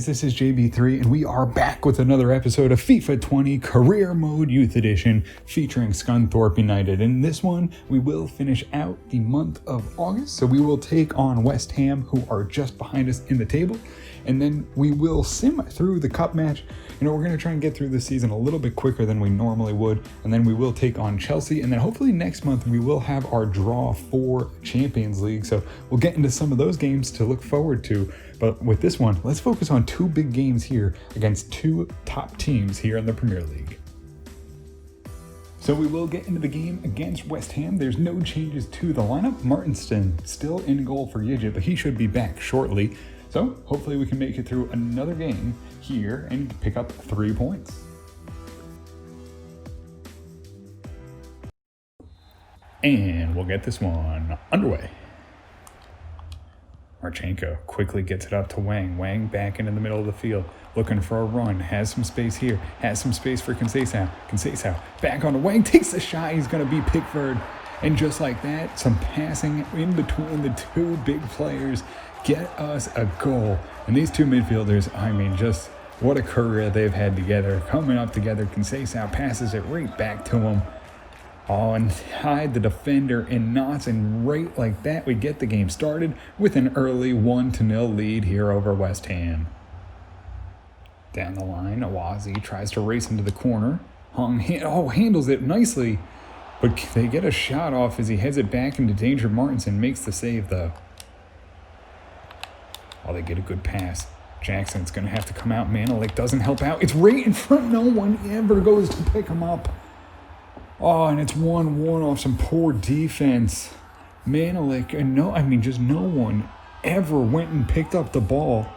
guys, this is JB3 and we are back with another episode of FIFA 20 Career Mode Youth Edition featuring Scunthorpe United. In this one, we will finish out the month of August, so we will take on West Ham, who are just behind us in the table, and then we will sim through the cup match. We're going to try and get through the season a little bit quicker than we normally would, and then we will take on Chelsea, and then hopefully next month we will have our draw for Champions League, so we'll get into some of those games to look forward to. But with this one, let's focus on two big games here against two top teams here in the Premier League. So we will get into the game against West Ham. There's no changes to the lineup. Martinston still in goal for Yidget, but he should be back shortly. So hopefully we can make it through another game here and pick up 3 points. And we'll get this one underway. Marchenko quickly gets it up to Wang. Wang back into the middle of the field, looking for a run. Has some space here. Has some space for Conceição. Conceição back on to Wang. Takes the shot. He's going to be Pickford. And just like that, some passing in between the two big players get us a goal. And these two midfielders, just what a career they've had together. Coming up together, Conceição passes it right back to him. Oh, and tied the defender in knots, and right like that, we get the game started with an early 1-0 lead here over West Ham. Down the line, Awazi tries to race into the corner. Hung handles it nicely, but they get a shot off as he heads it back into danger. Martinson makes the save, though. Oh, they get a good pass. Jackson's going to have to come out. Manelik doesn't help out. It's right in front. No one ever goes to pick him up. Oh, and it's 1-1 off some poor defense. Manelik, and no one ever went and picked up the ball.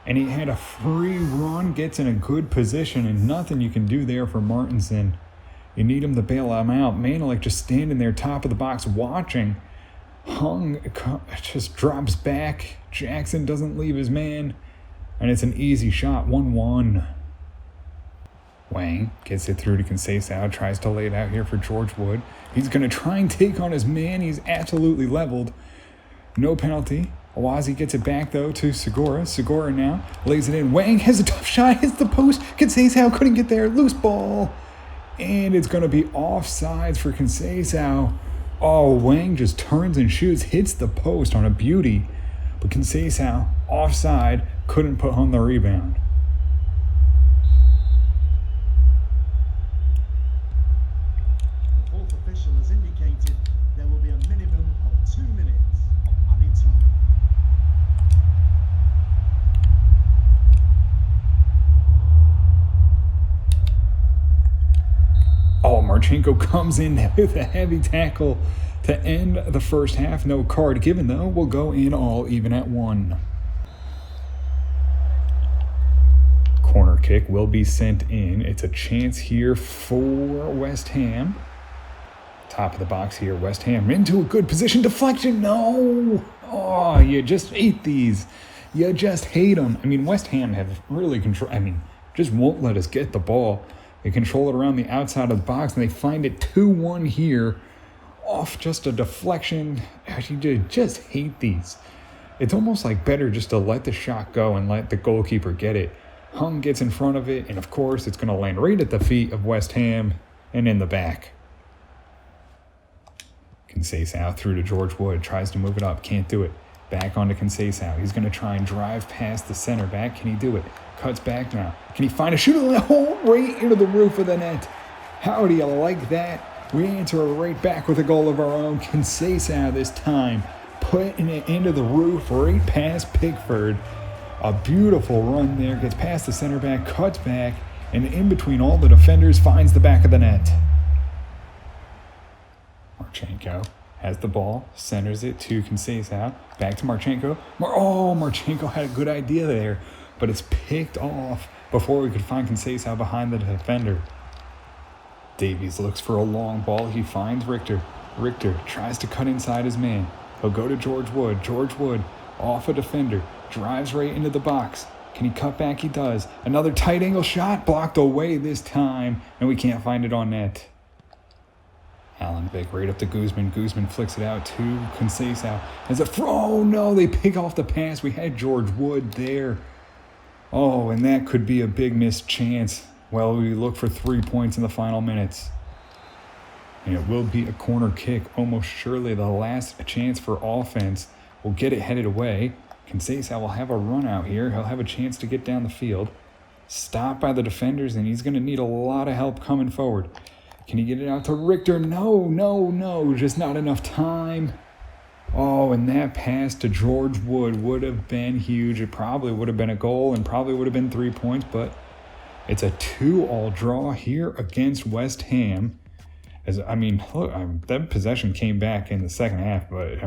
And he had a free run, gets in a good position, and nothing you can do there for Martinson. You need him to bail him out. Manelik just standing there top of the box watching. Hung just drops back. Jackson doesn't leave his man. And it's an easy shot, 1-1. Wang gets it through to Conceição, tries to lay it out here for George Wood. He's going to try and take on his man. He's absolutely leveled. No penalty. Awazi gets it back, though, to Segura. Segura now lays it in. Wang has a tough shot, hits the post. Conceição couldn't get there. Loose ball. And it's going to be offsides for Conceição. Oh, Wang just turns and shoots, hits the post on a beauty. But Conceição, offside, couldn't put on the rebound. Has indicated there will be a minimum of 2 minutes of added time. Oh, Marchenko comes in with a heavy tackle to end the first half. No card given, though. We'll go in all even at 1. Corner kick will be sent in. It's a chance here for West Ham. Top of the box here, West Ham into a good position. Deflection, no! Oh, you just hate these. You just hate them. West Ham have really control. Just won't let us get the ball. They control it around the outside of the box, and they find it 2-1 here off just a deflection. You just hate these. It's almost like better just to let the shot go and let the goalkeeper get it. Hung gets in front of it, and of course, it's going to land right at the feet of West Ham and in the back. Conceição through to George Wood, tries to move it up, can't do it. Back onto Conceição. He's going to try and drive past the center back. Can he do it? Cuts back now. Can he find a shooter? Oh, right into the roof of the net. How do you like that? We answer right back with a goal of our own. Conceição this time, putting it into the roof right past Pickford. A beautiful run there. Gets past the center back, cuts back, and in between all the defenders finds the back of the net. Marchenko has the ball, centers it to Conceição, back to Marchenko. Marchenko had a good idea there, but it's picked off before we could find Conceição behind the defender. Davies looks for a long ball. He finds Richter. Richter tries to cut inside his man. He'll go to George Wood. George Wood off a defender, drives right into the box. Can he cut back? He does. Another tight angle shot, blocked away this time, and we can't find it on net. Allenbeck right up to Guzman. Guzman flicks it out to Conceição. As a throw, no, they pick off the pass. We had George Wood there. Oh, and that could be a big missed chance. Well, we look for 3 points in the final minutes. And it will be a corner kick, almost surely the last chance for offense. We'll get it headed away. Conceição will have a run out here. He'll have a chance to get down the field. Stopped by the defenders, and he's going to need a lot of help coming forward. Can he get it out to Richter? No. Just not enough time. Oh, and that pass to George Wood would have been huge. It probably would have been a goal and probably would have been 3 points, but it's a 2-2 draw here against West Ham. Look, that possession came back in the second half, but,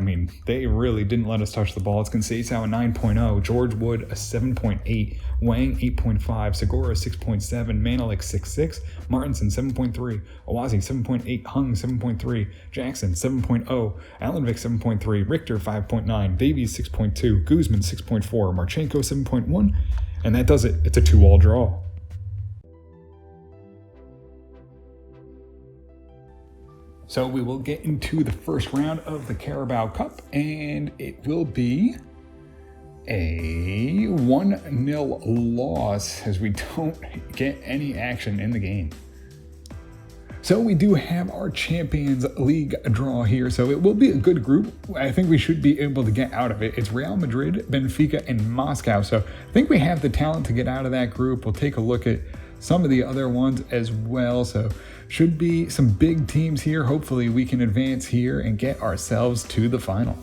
they really didn't let us touch the ball. It's Conceição a 9.0, George Wood a 7.8, Wang 8.5, Segura 6.7, Manelik 6.6, Martinson 7.3, Owazi 7.8, Hung 7.3, Jackson 7.0, Alanvik 7.3, Richter 5.9, Davies 6.2, Guzman 6.4, Marchenko 7.1, and that does it. It's a 2-2 draw. So we will get into the first round of the Carabao Cup, and it will be a 1-0 loss as we don't get any action in the game. So we do have our Champions League draw here, so it will be a good group. I think we should be able to get out of it. It's Real Madrid, Benfica, and Moscow, so I think we have the talent to get out of that group. We'll take a look at some of the other ones as well, so should be some big teams here. Hopefully we can advance here and get ourselves to the final.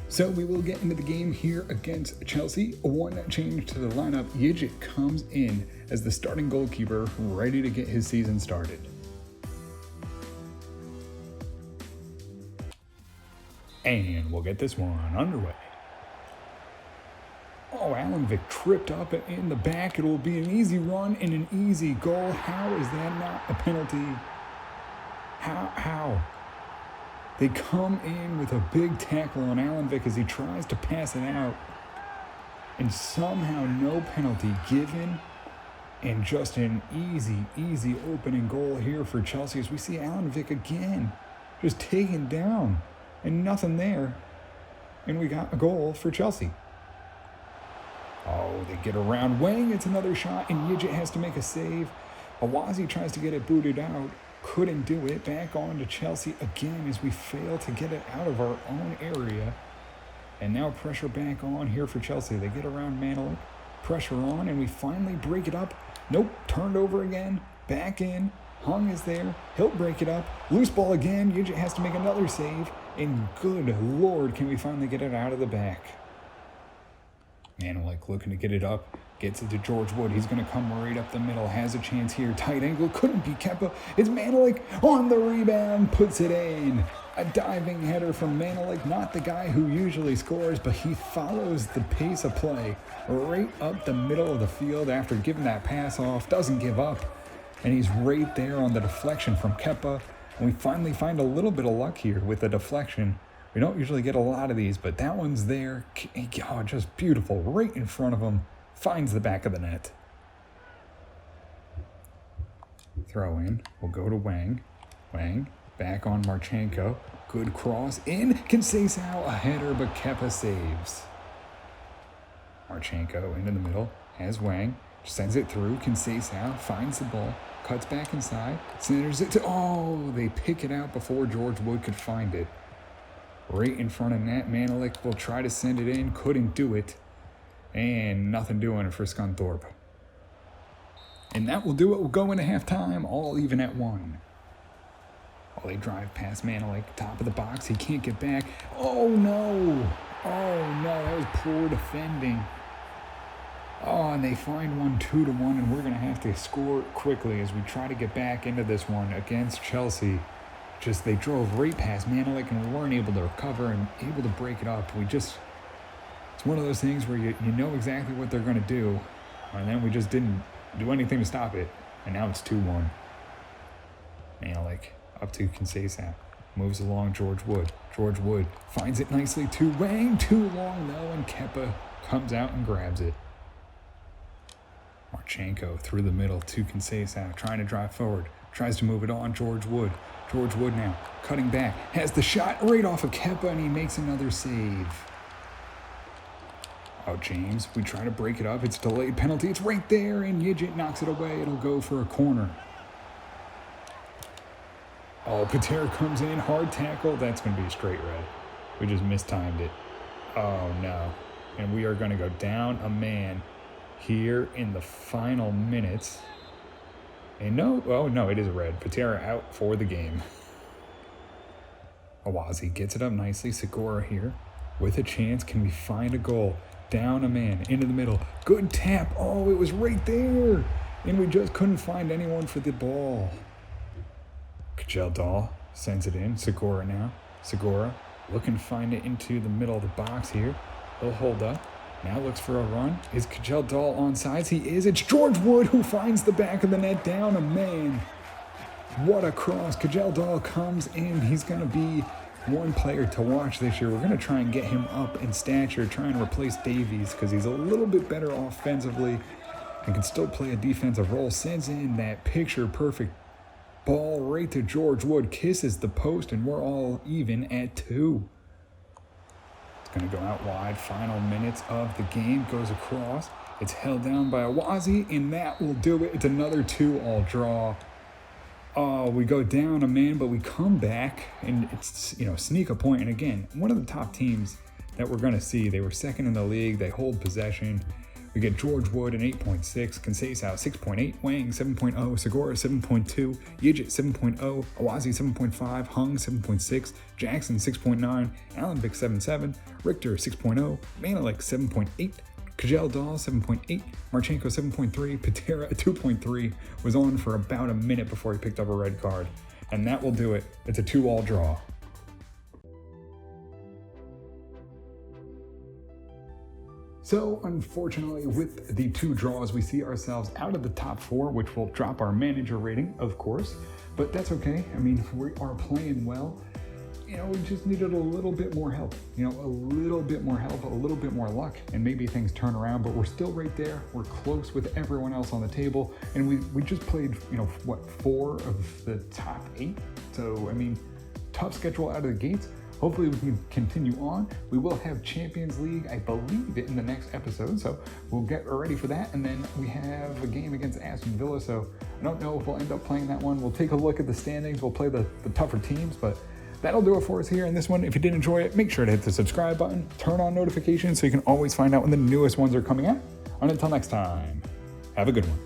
So we will get into the game here against Chelsea. One change to the lineup. Yijit comes in as the starting goalkeeper, ready to get his season started. And we'll get this one underway. Oh, Alanvik tripped up in the back. It will be an easy run and an easy goal. How is that not a penalty? How? They come in with a big tackle on Alanvik as he tries to pass it out. And somehow no penalty given. And just an easy opening goal here for Chelsea as we see Alanvik again. Just taken down. And nothing there. And we got a goal for Chelsea. Oh, they get around Wang. It's another shot, and Yijit has to make a save. Owazi tries to get it booted out. Couldn't do it. Back on to Chelsea again as we fail to get it out of our own area. And now pressure back on here for Chelsea. They get around Manelik. Pressure on, and we finally break it up. Nope, turned over again. Back in. Hung is there. He'll break it up. Loose ball again. Yijit has to make another save. And good Lord, can we finally get it out of the back. Manelik looking to get it up, gets it to George Wood. He's going to come right up the middle, has a chance here. Tight angle, couldn't be Kepa. It's Manelik on the rebound, puts it in. A diving header from Manelik, not the guy who usually scores, but he follows the pace of play right up the middle of the field after giving that pass off. Doesn't give up, and he's right there on the deflection from Kepa. And we finally find a little bit of luck here with the deflection. We don't usually get a lot of these, but that one's there. Oh, just beautiful. Right in front of him. Finds the back of the net. Throw in. We'll go to Wang. Wang back on Marchenko. Good cross in. Conceição a header, but Kepa saves. Marchenko into the middle. Has Wang. Sends it through. Conceição finds the ball. Cuts back inside. Centers it to... Oh, they pick it out before George Wood could find it. Right in front of net. Manelik will try to send it in. Couldn't do it. And nothing doing it for Scunthorpe. And that will do it. We'll go into halftime, all even at 1. Oh, they drive past Manelik. Top of the box. He can't get back. Oh, no. That was poor defending. Oh, and they find one 2-1, and we're going to have to score quickly as we try to get back into this one against Chelsea. Just they drove right past Manelik and we weren't able to recover and able to break it up. It's one of those things where you know exactly what they're going to do, and then we just didn't do anything to stop it, and now it's 2-1. Manelik up to Conceição. Moves along George Wood. George Wood finds it nicely to Wang. Too long though, and Kepa comes out and grabs it. Marchenko through the middle to Conceição, trying to drive forward. Tries to move it on George Wood. George Wood now cutting back. Has the shot right off of Kepa, and he makes another save. Out James, we try to break it up. It's a delayed penalty. It's right there, and Yidget knocks it away. It'll go for a corner. Oh, Patera comes in, hard tackle. That's going to be a straight red. We just mistimed it. Oh, no. And we are going to go down a man here in the final minutes. And no, oh, no, it is a red. Patera out for the game. Awazi gets it up nicely. Segura here with a chance. Can we find a goal? Down a man, into the middle. Good tap. Oh, it was right there. And we just couldn't find anyone for the ball. Kjell Dahl sends it in. Segura now. Segura looking to find it into the middle of the box here. He'll hold up. Now looks for a run. Is Kjell Dahl onside? He is. It's George Wood who finds the back of the net. Down a man. What a cross. Kjell Dahl comes in. He's going to be one player to watch this year. We're going to try and get him up in stature, try and replace Davies because he's a little bit better offensively and can still play a defensive role. Sends in that picture-perfect ball right to George Wood, kisses the post, and we're all even at 2. It's going to go out wide. Final minutes of the game. Goes across. It's held down by Awazi, and that will do it. It's another 2-all draw. Oh, we go down a man, but we come back, and it's, sneak a point. And again, one of the top teams that we're going to see. They were second in the league. They hold possession. We get George Wood an 8.6, Conceição 6.8, Wang 7.0, Segura 7.2, Yidget 7.0, Awazi 7.5, Hung 7.6, Jackson 6.9, Allenvik 7.7, Richter 6.0, Manelik 7.8, Kjell Dahl 7.8, Marchenko 7.3, Patera 2.3, was on for about a minute before he picked up a red card. And that will do it. It's a 2-all draw. So, unfortunately, with the 2 draws, we see ourselves out of the top 4, which will drop our manager rating, of course. But that's okay. I mean, we are playing well. We just needed a little bit more help. A little bit more help, a little bit more luck, and maybe things turn around. But we're still right there. We're close with everyone else on the table. And we just played, 4 of the top 8. So, I mean, tough schedule out of the gates. Hopefully we can continue on. We will have Champions League, I believe, in the next episode, so we'll get ready for that. And then we have a game against Aston Villa, so I don't know if we'll end up playing that one. We'll take a look at the standings. We'll play the tougher teams, but that'll do it for us here in this one. If you did enjoy it, make sure to hit the subscribe button, turn on notifications so you can always find out when the newest ones are coming out. And until next time, have a good one.